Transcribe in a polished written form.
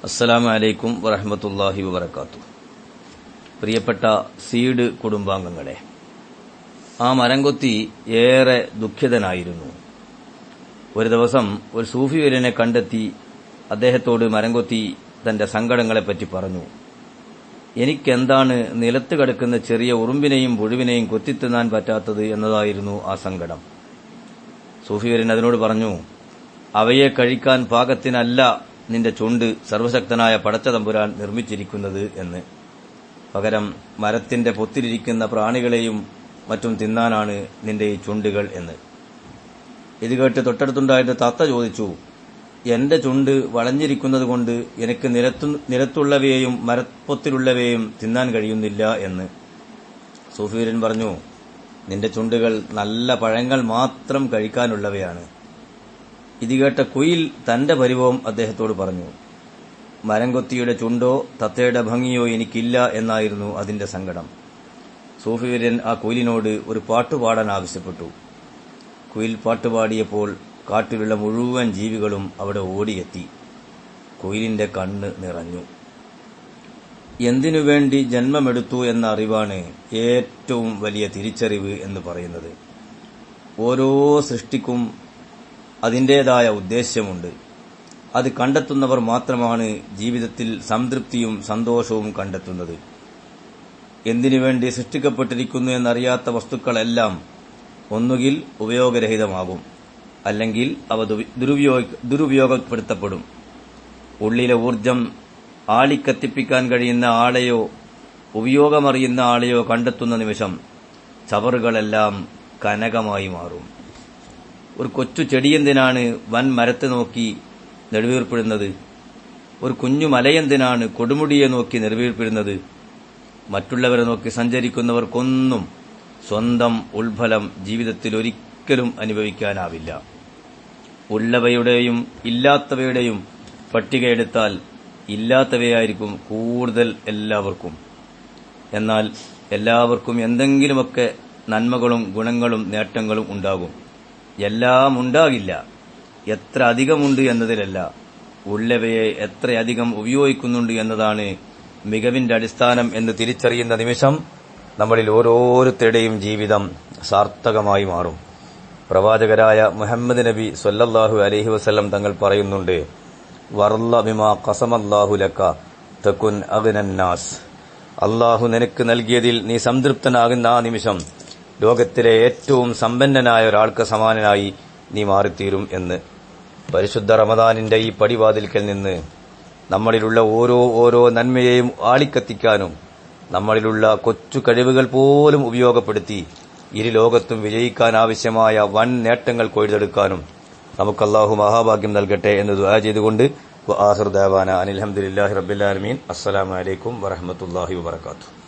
അസ്സലാമു അലൈക്കും വറഹ്മത്തുള്ളാഹി വബറകാതുഹു. പ്രിയപ്പെട്ട സീഡ് കുടുംബാംഗങ്ങളെ, ആ മരംകൊത്തി ഏറെ ദുഃഖിതനായിരുന്നു. ഒരു ദിവസം ഒരു സൂഫി വര്യനെ കണ്ടെത്തി അദ്ദേഹത്തോട് മരംകൊത്തി തന്റെ സങ്കടങ്ങളെപ്പറ്റി പറഞ്ഞു. എനിക്കെന്താണ് നിലത്ത് കിടക്കുന്ന ചെറിയ ഉറുമ്പിനെയും പുഴുവിനെയും കൊത്തിത്തിന്നാൻ പറ്റാത്തത് എന്നതായിരുന്നു ആ സങ്കടം. സൂഫി വര്യൻ അതിനോട് പറഞ്ഞു, അവയെ കഴിക്കാൻ പാകത്തിനല്ല നിന്റെ ചുണ്ട് സർവശക്തനായ പടച്ചതമ്പുരാൻ നിർമ്മിച്ചിരിക്കുന്നത് എന്ന്. പകരം മരത്തിന്റെ പൊത്തിലിരിക്കുന്ന പ്രാണികളെയും മറ്റും തിന്നാനാണ് നിന്റെ ഈ ചുണ്ടുകൾ എന്ന്. ഇത് കേട്ട് തൊട്ടടുത്തുണ്ടായിരുന്ന താത്ത ചോദിച്ചു, എന്റെ ചുണ്ട് വളഞ്ഞിരിക്കുന്നതുകൊണ്ട് എനിക്ക് നിലത്തുള്ളവയെയും മരപ്പൊത്തിലുള്ളവയെയും തിന്നാൻ കഴിയുന്നില്ല എന്ന്. സൂഫിവര്യൻ പറഞ്ഞു, നിന്റെ ചുണ്ടുകൾ നല്ല പഴങ്ങൾ മാത്രം കഴിക്കാനുള്ളവയാണ്. ഇത് കേട്ട കുയിൽ തന്റെ പരിഭവം അദ്ദേഹത്തോട് പറഞ്ഞു. മരംകൊത്തിയുടെ ചുണ്ടോ തത്തയുടെ ഭംഗിയോ എനിക്കില്ല എന്നായിരുന്നു അതിന്റെ സങ്കടം. സൂഫിവര്യൻ ആ കുയിലിനോട് ഒരു പാട്ടുപാടാൻ ആവശ്യപ്പെട്ടു. കുയിൽ പാട്ടുപാടിയപ്പോൾ കാട്ടിലുള്ള മുഴുവൻ ജീവികളും അവിടെ ഓടിയെത്തി. കുയിലിന്റെ കണ്ണ് നിറഞ്ഞു. എന്തിനുവേണ്ടി ജന്മമെടുത്തു എന്ന അറിവാണ് ഏറ്റവും വലിയ തിരിച്ചറിവ് എന്ന് പറയുന്നത്. ഓരോ സൃഷ്ടിക്കും അതിന്റേതായ ഉദ്ദേശ്യമുണ്ട്. അത് കണ്ടെത്തുന്നവർ മാത്രമാണ് ജീവിതത്തിൽ സംതൃപ്തിയും സന്തോഷവും കണ്ടെത്തുന്നത്. എന്തിനുവേണ്ടി സൃഷ്ടിക്കപ്പെട്ടിരിക്കുന്നു എന്നറിയാത്ത വസ്തുക്കളെല്ലാം ഒന്നുകിൽ ഉപയോഗരഹിതമാകും, അല്ലെങ്കിൽ അവ ദുരുപയോഗപ്പെടുത്തപ്പെടും. ഉള്ളിലെ ഊർജം ആളിക്കത്തിപ്പിക്കാൻ കഴിയുന്ന ആളെയോ ഉപയോഗമറിയുന്ന ആളെയോ കണ്ടെത്തുന്ന നിമിഷം ചവറുകളെല്ലാം കനകമായി മാറും. ഒരു കൊച്ചു ചെടിയെന്തിനാണ് വൻ മരത്തെ നോക്കി നെടുവീർപ്പിടുന്നത്? ഒരു കുഞ്ഞു മലയെന്തിനാണ് കൊടുമുടിയെ നോക്കി നെടുവീർപ്പിടുന്നത്? മറ്റുള്ളവരെ നോക്കി സഞ്ചരിക്കുന്നവർക്കൊന്നും സ്വന്തം ഉൾഫലം ജീവിതത്തിൽ ഒരിക്കലും അനുഭവിക്കാനാവില്ല. ഉള്ളവയുടെയും ഇല്ലാത്തവയുടെയും പട്ടികയെടുത്താൽ ഇല്ലാത്തവയായിരിക്കും കൂടുതൽ എല്ലാവർക്കും. എന്നാൽ എല്ലാവർക്കും എന്തെങ്കിലുമൊക്കെ നന്മകളും ഗുണങ്ങളും നേട്ടങ്ങളും ഉണ്ടാകും. എല്ലാം ഉണ്ടാകില്ല. എത്ര അധികമുണ്ട് എന്നതിലല്ല, ഉള്ളവയെ എത്രയധികം ഉപയോഗിക്കുന്നുണ്ട് എന്നതാണ് മികവിന്റെ അടിസ്ഥാനം എന്ന് തിരിച്ചറിയുന്ന നിമിഷം നമ്മളിൽ ഓരോരുത്തരുടെയും ജീവിതം സാർത്ഥകമായി മാറും. പ്രവാചകരായ മുഹമ്മദ് നബി സ്വല്ലല്ലാഹു അലൈഹി വസല്ലം തങ്ങൾ പറയുന്നുണ്ട്, വർള ബിമാ ഖസമല്ലാഹു ലക തകുൻ അഗ്നന്നാസ്. അല്ലാഹു നിനക്ക് നൽകിയതിൽ നീ സംതൃപ്തനാകുന്ന ആ നിമിഷം ലോകത്തിലെ ഏറ്റവും സമ്പന്നനായ ഒരാൾക്ക് സമാനനായി നീ മാറിത്തീരും എന്ന്. പരിശുദ്ധ റമദാനിന്റെ ഈ പടിവാതിൽക്കൽ നിന്ന് നമ്മളിലുള്ള ഓരോ നന്മയെയും ആളിക്കത്തിക്കാനും നമ്മളിലുള്ള കൊച്ചു കഴിവുകൾ പോലും ഉപയോഗപ്പെടുത്തി ഇരു ലോകത്തും വിജയിക്കാനാവശ്യമായ വൻ നേട്ടങ്ങൾ കൊയ്തെടുക്കാനും നമുക്ക് അല്ലാഹു മഹാഭാഗ്യം നൽകട്ടെ എന്ന് ദുആ ചെയ്തുകൊണ്ട് വആഖിറു ദഅവാന അനിൽ ഹംദുലില്ലാഹി റബ്ബിൽ ആലമീൻ. അസ്സലാമു അലൈക്കും വറഹ്മത്തുള്ളാഹി വബറകാതുഹു.